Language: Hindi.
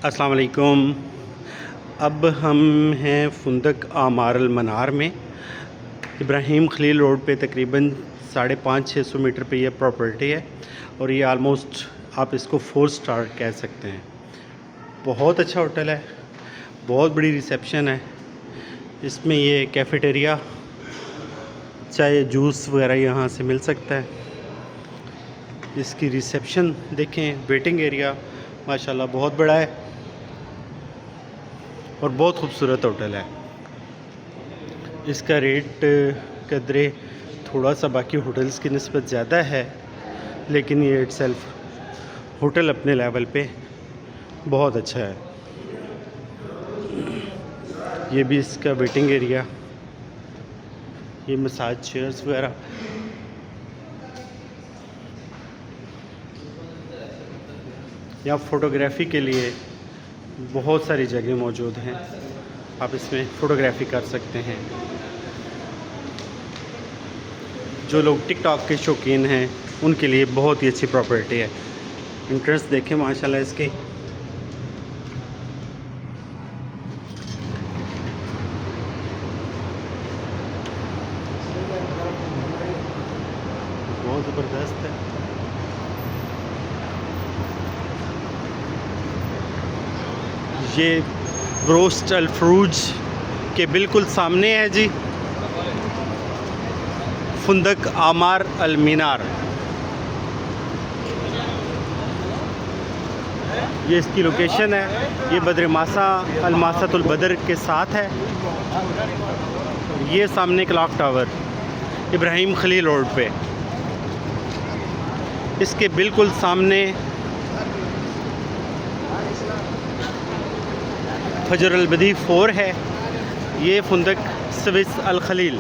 अस्सलाम वालेकुम। अब हम हैं फुंदक आमार अल मनार में, इब्राहिम खलील रोड पे। तकरीबन 550-600 मीटर पे ये प्रॉपर्टी है और ये आलमोस्ट आप इसको 4 स्टार कह सकते हैं। बहुत अच्छा होटल है, बहुत बड़ी रिसेप्शन है। इसमें ये कैफ़ेटेरिया, चाय जूस वगैरह यहाँ से मिल सकता है। इसकी रिसेप्शन देखें, वेटिंग एरिया माशाल्लाह बहुत बड़ा है और बहुत खूबसूरत होटल है। इसका रेट कदरे थोड़ा सा बाकी होटल्स की निस्बत ज़्यादा है, लेकिन ये इटसेल्फ होटल अपने लेवल पे बहुत अच्छा है। ये भी इसका वेटिंग एरिया, ये मसाज चेयर्स वगैरह। यहाँ फ़ोटोग्राफ़ी के लिए बहुत सारी जगह मौजूद हैं, आप इसमें फ़ोटोग्राफ़ी कर सकते हैं। जो लोग टिकटॉक के शौकीन हैं उनके लिए बहुत ही अच्छी प्रॉपर्टी है। इंट्रेंस देखें माशाल्लाह इसकी। बहुत ज़बरदस्त है। ये रोस्ट अल फरूज के बिल्कुल सामने है जी फुंदक आमार अल मीनार। ये इसकी लोकेशन है। ये बद्र मासा अल मासातुल बदर के साथ है। ये सामने clock tower Ibrahim Khalil road पे, इसके बिल्कुल सामने फजर अल बदी 4 है। ये फुंदक स्विस अल खलील।